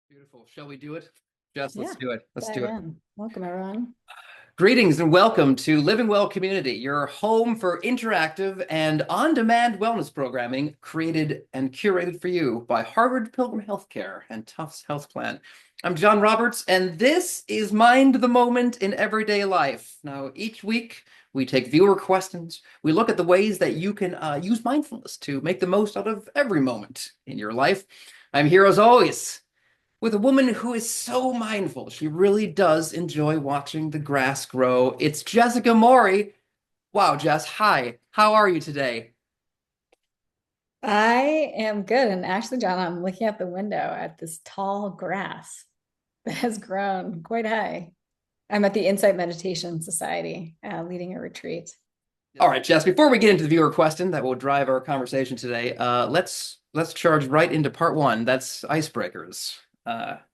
Beautiful. Shall we do it? Jess, let's Yeah, do it. Let's dive do it. in. Welcome, everyone. Greetings and welcome to Living Well Community, your home for interactive and on-demand wellness programming created and curated for you by Harvard Pilgrim Healthcare and Tufts Health Plan. I'm John Roberts, and this is Mind the Moment in Everyday Life. Now, each week we take viewer questions. We look at the ways that you can use mindfulness to make the most out of every moment in your life. I'm here as always with a woman who is so mindful. She really does enjoy watching the grass grow. It's Jessica Morey. Wow, Jess, hi. How are you today? I am good. And actually, John, I'm looking out the window at this tall grass that has grown quite high. I'm at the Insight Meditation Society, leading a retreat. All right, Jess, before we get into the viewer question that will drive our conversation today, let's charge right into part one. That's icebreakers.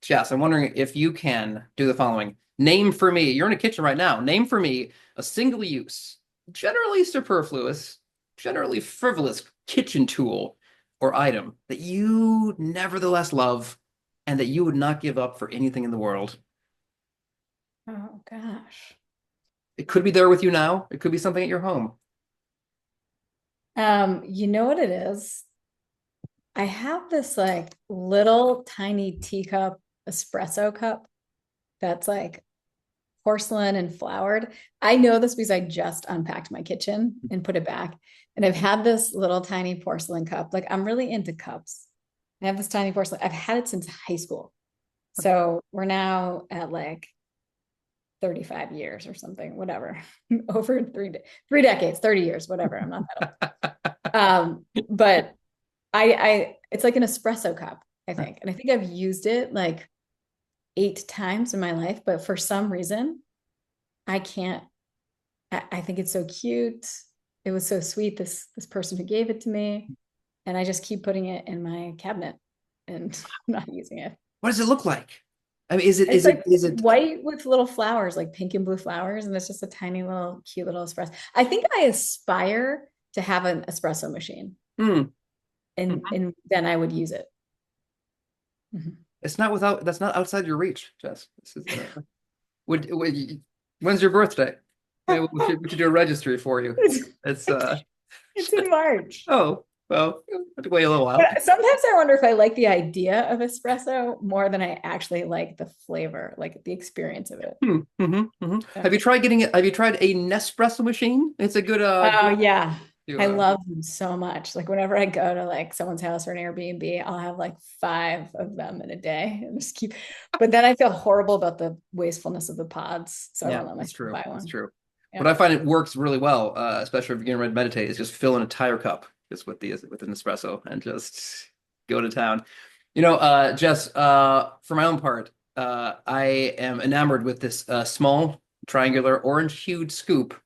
Jess, I'm wondering if you can do the following. Name for me, you're in a kitchen right now. Name for me a single use, generally superfluous, generally frivolous kitchen tool or item that you nevertheless love and that you would not give up for anything in the world. Oh, gosh. It could be there with you now. It could be something at your home. You know what it is? I have this like little tiny teacup espresso cup that's like porcelain and flowered. I know this because I just unpacked my kitchen and put it back. And I've had this little tiny porcelain cup. Like I'm really into cups. I have this tiny porcelain. I've had it since high school. So we're now at like 35 years or something, whatever. Over three decades, 30 years, whatever. I'm not that old. But I it's like an espresso cup, I think. And I think I've used it like 8 times in my life, but for some reason I can't. I think it's so cute. It was so sweet. This person who gave it to me, and I just keep putting it in my cabinet and not using it. What does it look like? I mean, It's like white with little flowers, like pink and blue flowers, and it's just a tiny little cute little espresso. I think I aspire to have an espresso machine, mm, and then I would use it. Mhm. that's not outside your reach, Jess. This is when's your birthday? Maybe we should do a registry for you. It's, It's it's in March. oh well, have to wait a little while. But sometimes I wonder if I like the idea of espresso more than I actually like the flavor, like the experience of it. Yeah. Have you tried getting it? Have you tried a Nespresso machine? It's a good Oh good yeah. to, I love them so much. Like whenever I go to like someone's house or an Airbnb, I'll have like 5 of them in a day and just keep, but then I feel horrible about the wastefulness of the pods. So I yeah, won't let that's myself true. buy That's one. true. Yeah. What I find it works really well, especially if you're getting ready to meditate, is just fill an entire cup just with an espresso and just go to town. Jess, for my own part, I am enamored with this small, triangular, orange-hued scoop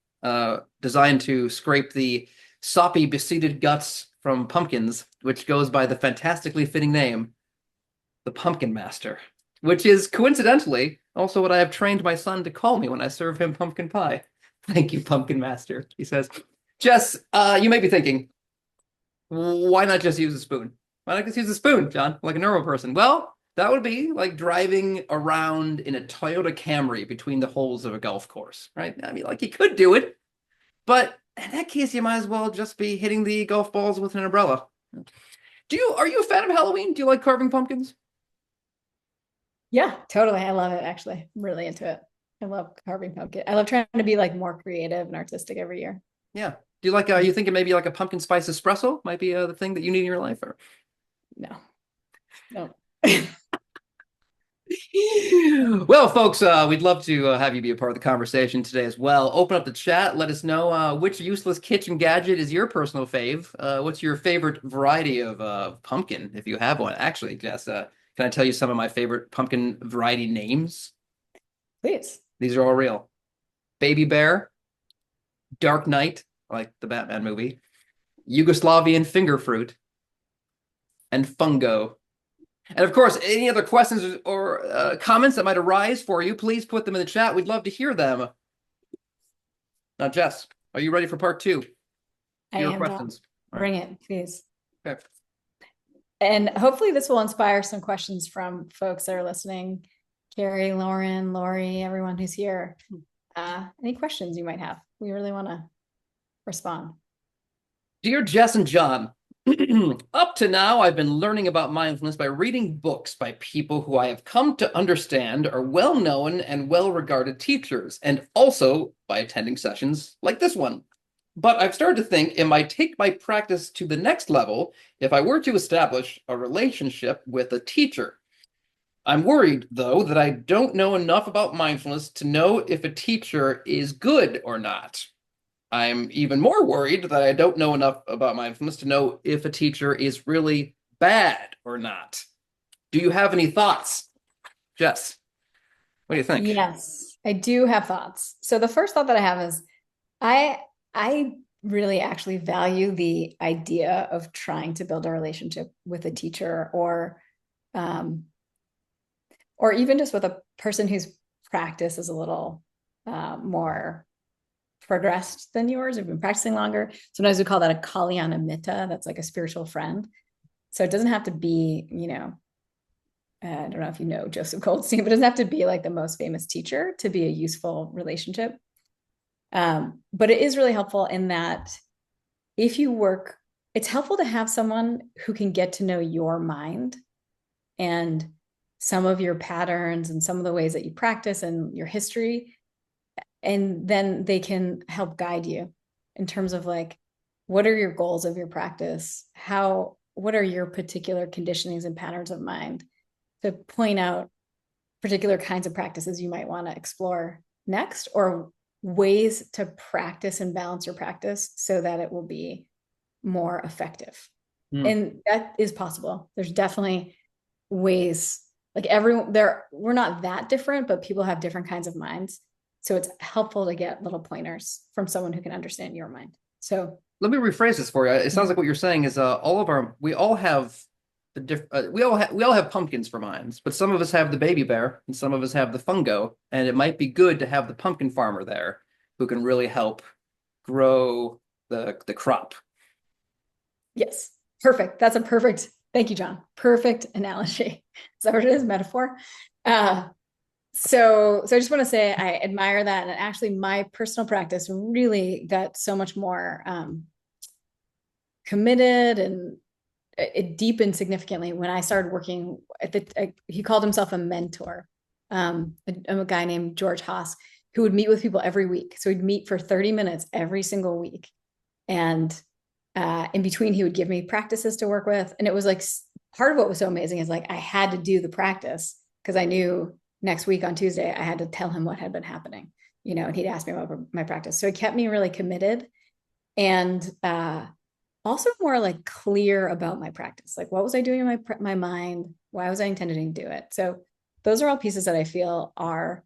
designed to scrape the soppy, beseeded guts from pumpkins, which goes by the fantastically fitting name, the Pumpkin Master, which is coincidentally also what I have trained my son to call me when I serve him pumpkin pie. Thank you, Pumpkin Master, he says. Jess, you may be thinking, why not just use a spoon? Why not just use a spoon, John, like a normal person? Well, that would be like driving around in a Toyota Camry between the holes of a golf course, right? I mean, like you could do it, but in that case, you might as well just be hitting the golf balls with an umbrella. Are you a fan of Halloween? Do you like carving pumpkins? Yeah, totally. I love it actually. I'm really into it. I love carving pumpkin. I love trying to be like more creative and artistic every year. Yeah. Do you like, you thinking maybe like a pumpkin spice espresso might be the thing that you need in your life? Or... No, no. Well, folks, we'd love to have you be a part of the conversation today as well. Open up the chat. Let us know which useless kitchen gadget is your personal fave. What's your favorite variety of pumpkin, if you have one? Actually, Jess, can I tell you some of my favorite pumpkin variety names? Please. These are all real. Baby Bear, Dark Knight, like the Batman movie, Yugoslavian Finger Fruit, and Fungo. And of course, any other questions or comments that might arise for you, please put them in the chat. We'd love to hear them. Now, Jess, are you ready for part two? I Your am, John. questions. All right. Bring it, please. Okay. And hopefully this will inspire some questions from folks that are listening. Carrie, Lauren, Lori, everyone who's here. Any questions you might have? We really want to respond. Dear Jess and John, up to now, I've been learning about mindfulness by reading books by people who I have come to understand are well known and well regarded teachers, and also by attending sessions like this one. But I've started to think it might take my practice to the next level if I were to establish a relationship with a teacher. I'm worried, though, that I don't know enough about mindfulness to know if a teacher is good or not. I'm even more worried that I don't know enough about mindfulness to know if a teacher is really bad or not. Do you have any thoughts, Jess? What do you think? Yes, I do have thoughts. So the first thought that I have is I I really actually value the idea of trying to build a relationship with a teacher um, or even just with a person whose practice is a little more progressed than yours, have been practicing longer. Sometimes we call that a kalyana mitta. That's like a spiritual friend. So it doesn't have to be, I don't know if you know Joseph Goldstein, but it doesn't have to be like the most famous teacher to be a useful relationship. But it is really helpful in that if you work, it's helpful to have someone who can get to know your mind and some of your patterns and some of the ways that you practice and your history. And then they can help guide you in terms of like, what are your goals of your practice? What are your particular conditionings and patterns of mind to point out particular kinds of practices you might want to explore next, or ways to practice and balance your practice so that it will be more effective. Hmm. And that is possible. There's definitely ways, like we're not that different, but people have different kinds of minds. So it's helpful to get little pointers from someone who can understand your mind. So Let me rephrase this for you. It sounds like what you're saying is we all have we all have pumpkins for minds, but some of us have the baby bear and some of us have the fungo, and it might be good to have the pumpkin farmer there who can really help grow the crop. yes, perfect. That's a perfect, thank you, John. Perfect analogy. Is that what it is? Metaphor? So I just want to say I admire that. And actually my personal practice really got so much more committed, and it deepened significantly when I started working he called himself a mentor. A guy named George Haas, who would meet with people every week. So he'd meet for 30 minutes every single week. And in between, he would give me practices to work with. And it was like, part of what was so amazing is like, I had to do the practice because I knew next week on Tuesday, I had to tell him what had been happening, and he'd ask me about my practice. So it kept me really committed and also more like clear about my practice. Like, what was I doing in my mind? Why was I intending to do it? So those are all pieces that I feel are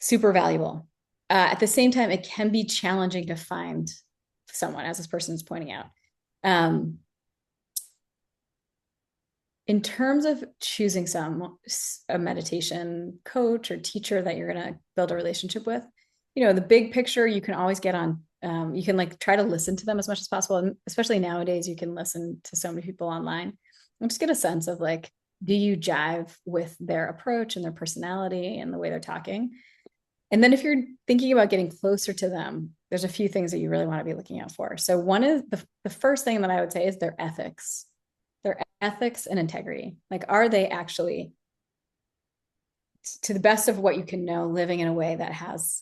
super valuable. At the same time, it can be challenging to find someone, as this person is pointing out. In terms of choosing a meditation coach or teacher that you're going to build a relationship with, the big picture you can always get on. You can like try to listen to them as much as possible. And especially nowadays, you can listen to so many people online and just get a sense of like, do you jive with their approach and their personality and the way they're talking? And then if you're thinking about getting closer to them, there's a few things that you really want to be looking out for. So one is the first thing that I would say is their ethics and integrity. Like, are they actually, to the best of what you can know, living in a way that has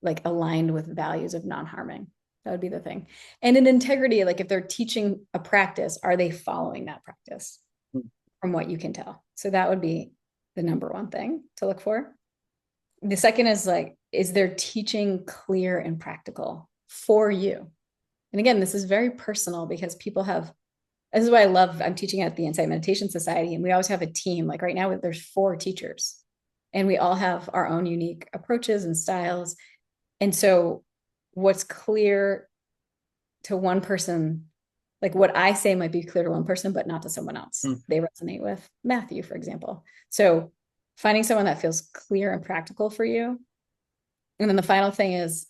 like aligned with values of non-harming? That would be the thing. And in integrity, like if they're teaching a practice, are they following that practice from what you can tell? So that would be the number one thing to look for. The second is like, is their teaching clear and practical for you? And again, this is very personal because this is why I'm teaching at the Insight Meditation Society, and we always have a team. Like right now, there's 4 teachers, and we all have our own unique approaches and styles. And so what's clear to one person, like what I say might be clear to one person, but not to someone else. They resonate with Matthew, for example. So finding someone that feels clear and practical for you. And then the final thing is,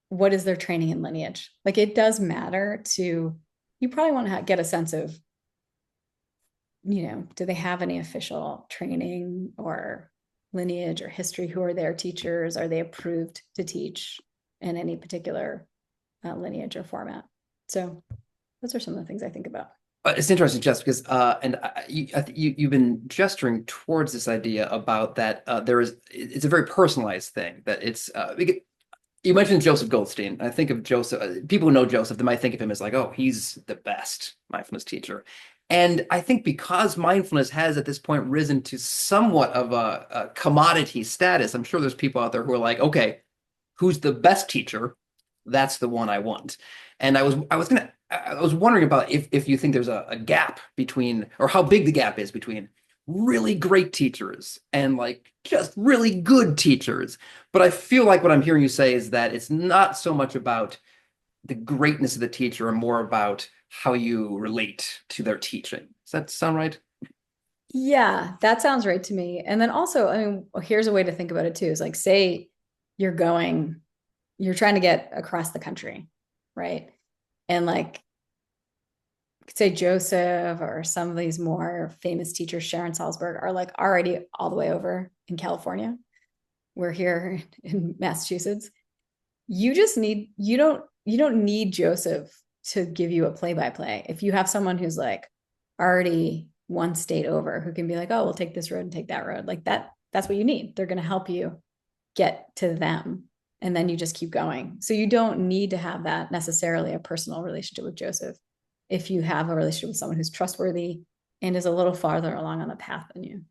what is their training and lineage? Like it does matter you probably want to get a sense of do they have any official training or lineage or history? Who are their teachers? Are they approved to teach in any particular lineage or format? So those are some of the things I think about. It's interesting, Jess, because you've been gesturing towards this idea about that it's a very personalized thing that you mentioned Joseph Goldstein. I think of Joseph, people who know Joseph, they might think of him as like, oh, he's the best mindfulness teacher. And I think because mindfulness has at this point risen to somewhat of a commodity status, I'm sure there's people out there who are like, okay, who's the best teacher? That's the one I want. And I was wondering about if you think there's a gap between, or how big the gap is between really great teachers and like just really good teachers. But I feel like what I'm hearing you say is that it's not so much about the greatness of the teacher and more about how you relate to their teaching. Does that sound right? Yeah, that sounds right to me. And then also, I mean, here's a way to think about it too, is like, say you're going, you're trying to get across the country, right? And like, say Joseph or some of these more famous teachers, Sharon Salzberg, are like already all the way over in California. We're here in Massachusetts. You don't need Joseph to give you a play by play. If you have someone who's like already one state over who can be like, oh, we'll take this road and take that road, like that's what you need. They're going to help you get to them. And then you just keep going. So you don't need to have that necessarily a personal relationship with Joseph if you have a relationship with someone who's trustworthy and is a little farther along on the path than you.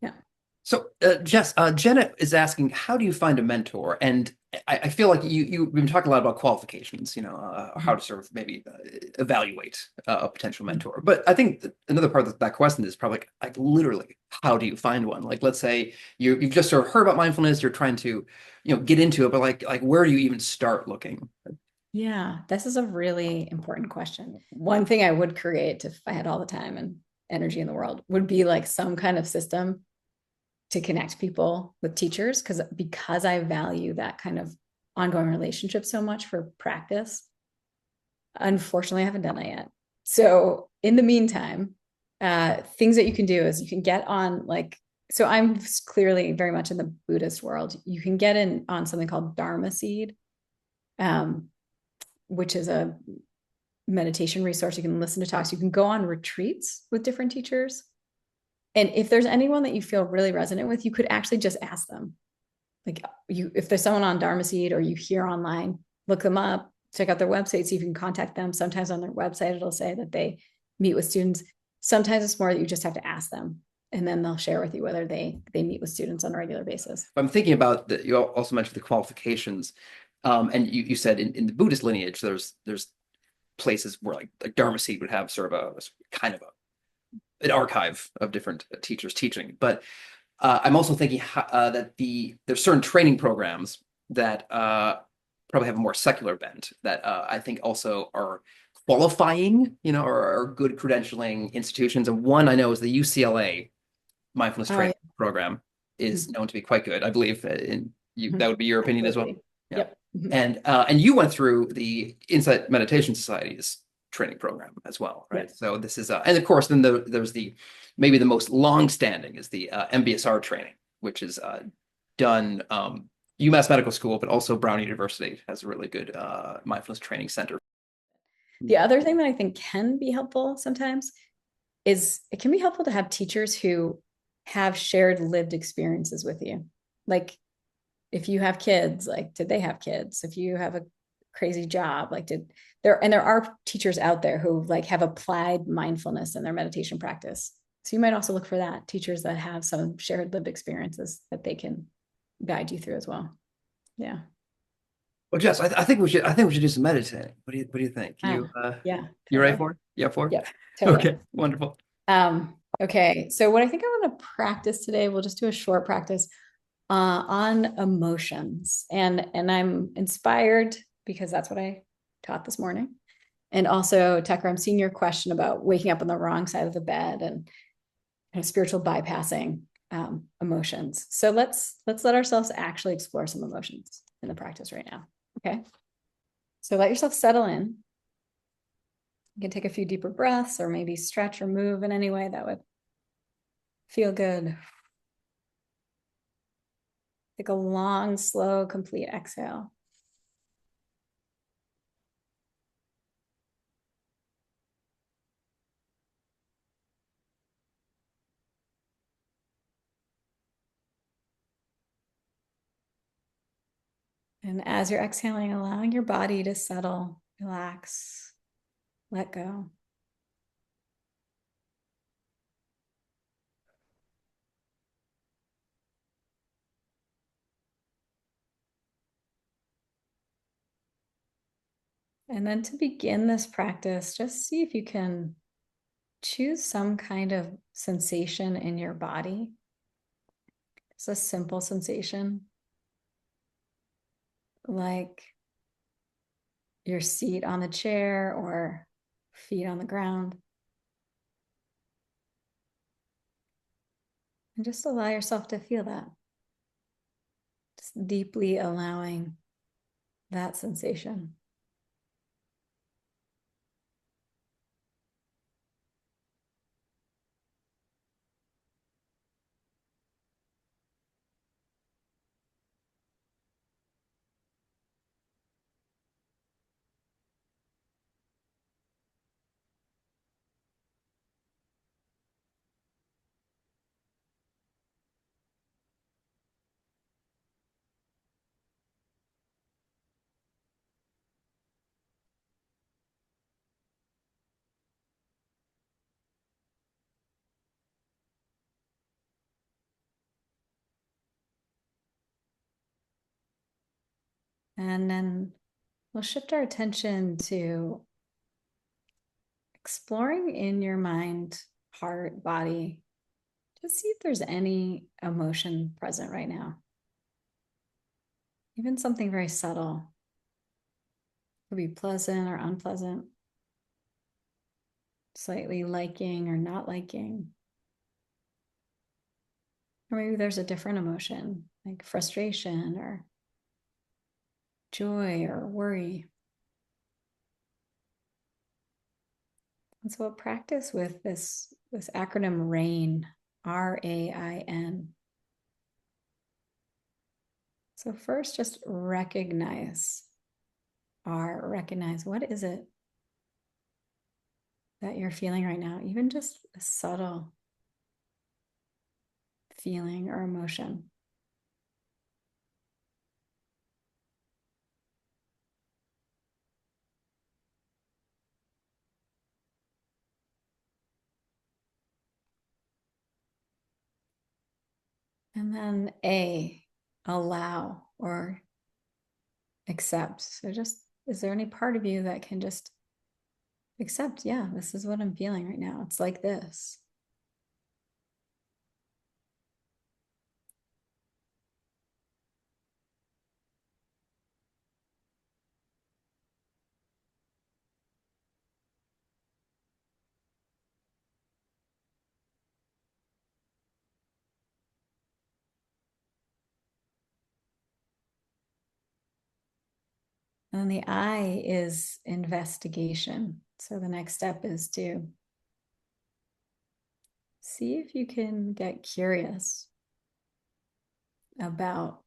Yeah. So, Jess, Jenna is asking, how do you find a mentor? And I feel like you've been talking a lot about qualifications, how to sort of maybe evaluate a potential mentor. But I think another part of that question is probably like literally, how do you find one? Like, let's say you've just sort of heard about mindfulness, you're trying to, get into it, but like where do you even start looking? Yeah, this is a really important question. One thing I would create if I had all the time and energy in the world would be like some kind of system to connect people with teachers because I value that kind of ongoing relationship so much for practice. Unfortunately, I haven't done that yet. So in the meantime, things that you can do is you can get on like, so I'm clearly very much in the Buddhist world. You can get in on something called Dharma Seed, um, which is a meditation resource. You can listen to talks. You can go on retreats with different teachers. And if there's anyone that you feel really resonant with, you could actually just ask them. Like if there's someone on Dharma Seed or you hear online, look them up, check out their website, see if you can contact them. Sometimes on their website, it'll say that they meet with students. Sometimes it's more that you just have to ask them and then they'll share with you whether they meet with students on a regular basis. I'm thinking about that. You also mentioned the qualifications. And you said in the Buddhist lineage, there's places where like Dharma Seed would have sort of a kind of an archive of different teachers teaching. But I'm also thinking that there's certain training programs that probably have a more secular bent that I think also are qualifying, or are good credentialing institutions. And one I know is the UCLA mindfulness Oh, training yeah. program is known to be quite good. I believe that would be your opinion as well. Absolutely. Yeah. Yep. Mhm. And you went through the Insight Meditation Society's training program as well, right? Yes. So this is and of course then there's the maybe the most long-standing is the MBSR training, which is done UMass Medical School, but also Brown University has a really good mindfulness training center. The other thing that I think can be helpful sometimes is it can be helpful to have teachers who have shared lived experiences with you. Like if you have kids, like did they have kids? If you have a crazy job, like there are teachers out there who like have applied mindfulness in their meditation practice. So you might also look for that, teachers that have some shared lived experiences that they can guide you through as well. Yeah. Well, Jess, I think we should do some meditating. What do you think? Oh, yeah, You ready totally. for it? Yeah, for it? Yep, totally. Okay, wonderful. Okay. So what I think I want to practice today, we'll just do a short practice on emotions. And I'm inspired because that's what I taught this morning. And also, Tucker, I'm seeing your question about waking up on the wrong side of the bed and kind of spiritual bypassing emotions. So let's let ourselves actually explore some emotions in the practice right now. Okay. So let yourself settle in. You can take a few deeper breaths or maybe stretch or move in any way that would feel good. Take a long, slow, complete exhale. And as you're exhaling, allowing your body to settle, relax, let go. And then to begin this practice, just see if you can choose some kind of sensation in your body. It's a simple sensation, like your seat on the chair or feet on the ground. And just allow yourself to feel that. Just deeply allowing that sensation. And then we'll shift our attention to exploring in your mind, heart, body. Just see if there's any emotion present right now. Even something very subtle. It could be pleasant or unpleasant, slightly liking or not liking. Or maybe there's a different emotion, like frustration or joy or worry. And so we'll practice with this acronym RAIN, RAIN. So first, just recognize what is it that you're feeling right now, even just a subtle feeling or emotion. And then allow or accept. So just, is there any part of you that can just accept, yeah, this is what I'm feeling right now. It's like this. And then the I is investigation. So the next step is to see if you can get curious about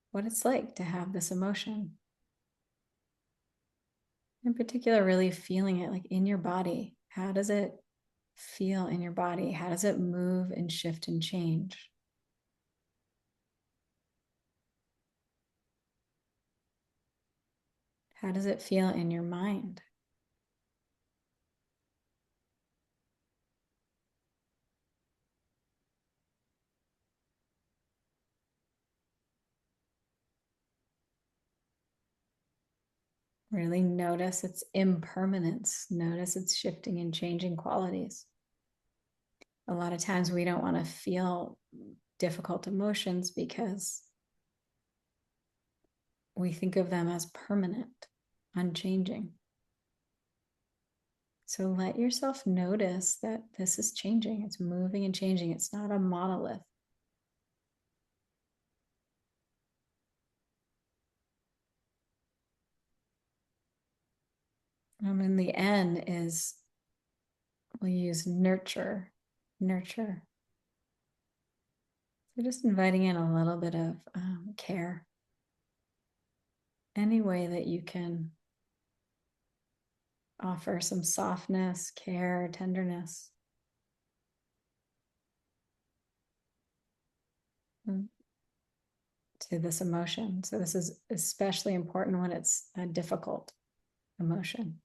what it's like to have this emotion. In particular, really feeling it like in your body. How does it feel in your body? How does it move and shift and change? How does it feel in your mind? Really notice its impermanence. Notice its shifting and changing qualities. A lot of times we don't want to feel difficult emotions because we think of them as permanent, unchanging. So let yourself notice that this is changing. It's moving and changing. It's not a monolith. And the N is, we'll use nurture, nurture. So just inviting in a little bit of care. Any way that you can offer some softness, care, tenderness to this emotion. So this is especially important when it's a difficult emotion.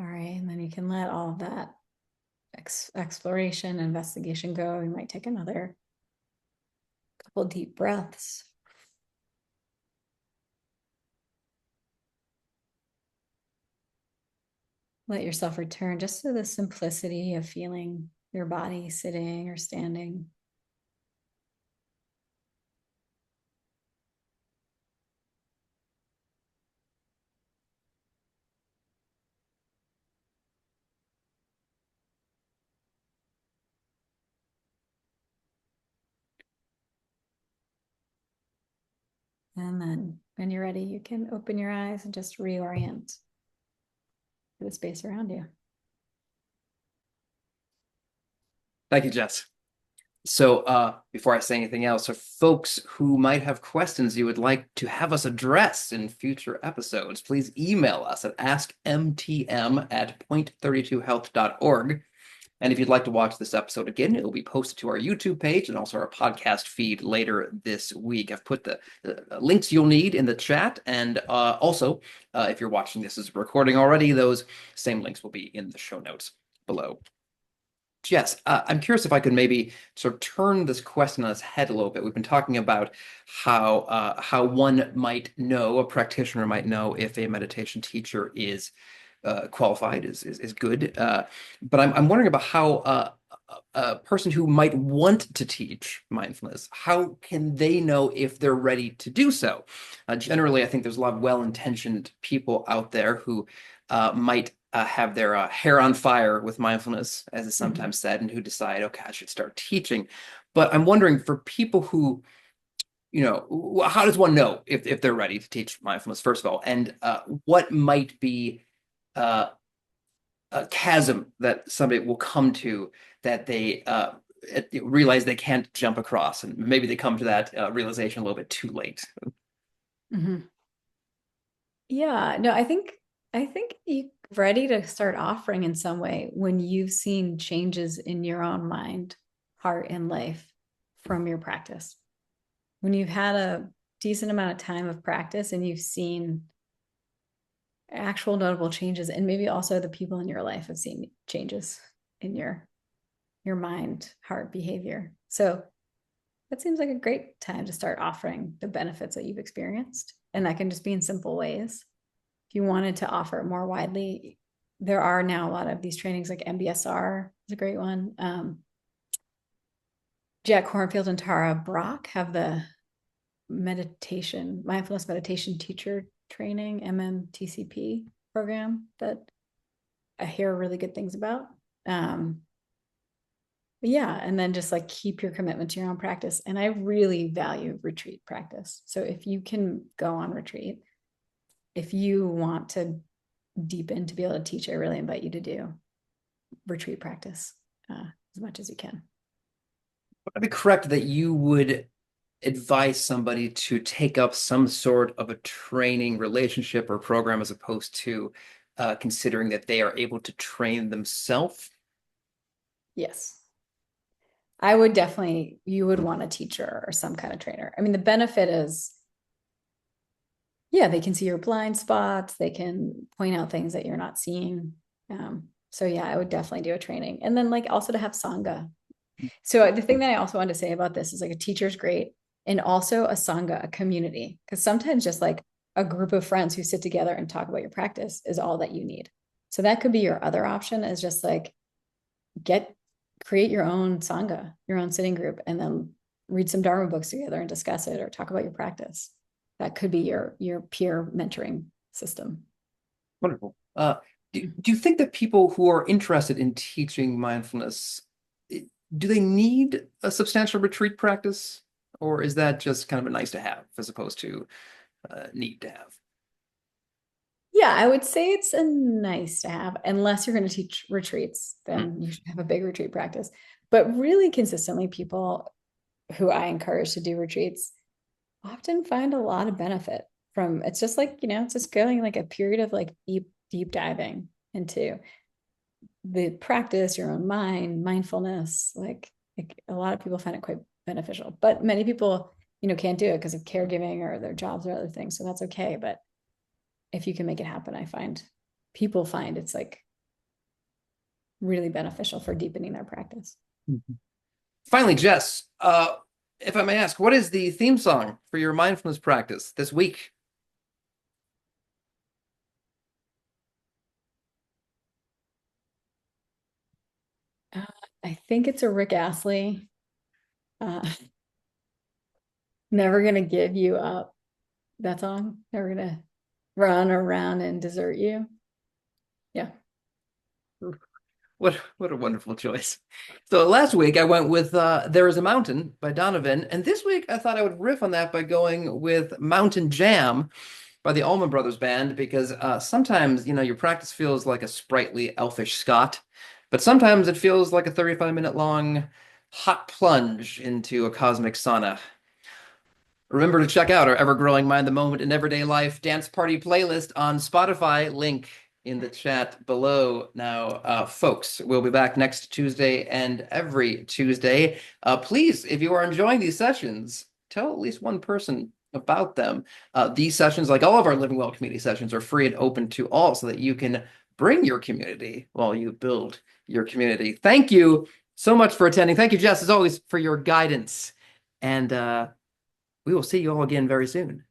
All right, and then you can let all of that exploration, investigation go. You might take another couple deep breaths. Let yourself return just to the simplicity of feeling your body sitting or standing. And then when you're ready, you can open your eyes and just reorient to the space around you. Thank you, Jess. So before I say anything else, for folks who might have questions you would like to have us address in future episodes, please email us at askmtm@point32health.org. And if you'd like to watch this episode again, it will be posted to our YouTube page and also our podcast feed later this week. I've put the links you'll need in the chat. And also, if you're watching this as a recording already, those same links will be in the show notes below. Jess, I'm curious if I could maybe sort of turn this question on its head a little bit. We've been talking about how one might know, a practitioner might know if a meditation teacher is qualified, is good. But I'm wondering about how a person who might want to teach mindfulness, how can they know if they're ready to do so? Generally, I think there's a lot of well-intentioned people out there who might have their hair on fire with mindfulness, as is sometimes said, and who decide, okay, I should start teaching. But I'm wondering for people who, how does one know if they're ready to teach mindfulness, first of all, and what might be a chasm that somebody will come to that they realize they can't jump across, and maybe they come to that realization a little bit too late. Mm-hmm. Yeah, no, I think you're ready to start offering in some way when you've seen changes in your own mind, heart, and life from your practice. When you've had a decent amount of time of practice and you've seen actual notable changes, and maybe also the people in your life have seen changes in your mind, heart, behavior. So that seems like a great time to start offering the benefits that you've experienced. And that can just be in simple ways. If you wanted to offer it more widely, there are now a lot of these trainings, like MBSR is a great one. Jack Kornfield and Tara Brock have the mindfulness meditation teacher training, MMTCP program, that I hear really good things about. Yeah, and then just like keep your commitment to your own practice. And I really value retreat practice. So if you can go on retreat, if you want to deepen to be able to teach, I really invite you to do retreat practice as much as you can. Would I be correct that you would advise somebody to take up some sort of a training relationship or program as opposed to considering that they are able to train themselves? Yes. I would definitely, you would want a teacher or some kind of trainer. I mean, the benefit is Yeah, they can see your blind spots. They can point out things that you're not seeing. So yeah, I would definitely do a training. And then like also to have Sangha. So the thing that I also want to say about this is like a teacher's great and also a Sangha, a community. Because sometimes just like a group of friends who sit together and talk about your practice is all that you need. So that could be your other option is just like get create your own Sangha, your own sitting group, and then read some Dharma books together and discuss it or talk about your practice. That could be your peer mentoring system. Wonderful. Do you think that people who are interested in teaching mindfulness, do they need a substantial retreat practice, or is that just kind of a nice to have as opposed to need to have? Yeah, I would say it's a nice to have, unless you're going to teach retreats, Mm. then you should have a big retreat practice. But really consistently, people who I encourage to do retreats often find a lot of benefit from it's just like, it's just going like a period of like deep diving into the practice, your own mind, mindfulness. Like a lot of people find it quite beneficial, but many people, can't do it because of caregiving or their jobs or other things. So that's okay. But if you can make it happen, I find people find it's like really beneficial for deepening their practice. Mhm. Finally, Jess, if I may ask, what is the theme song for your mindfulness practice this week? Uh, I think it's a Rick Astley. Uh, Never gonna give you up. That song. Never gonna run around and desert you. Yeah. What a wonderful choice. So last week I went with There Is a Mountain by Donovan, and this week I thought I would riff on that by going with Mountain Jam by the Allman Brothers Band because sometimes, your practice feels like a sprightly elfish Scot, but sometimes it feels like a 35-minute long hot plunge into a cosmic sauna. Remember to check out our ever-growing Mind the Moment in Everyday Life dance party playlist on Spotify. Link in the chat below. Now, folks, we'll be back next Tuesday and every Tuesday. Please, if you are enjoying these sessions, tell at least one person about them. These sessions, like all of our Living Well community sessions, are free and open to all so that you can bring your community while you build your community. Thank you so much for attending. Thank you, Jess, as always, for your guidance. And we will see you all again very soon.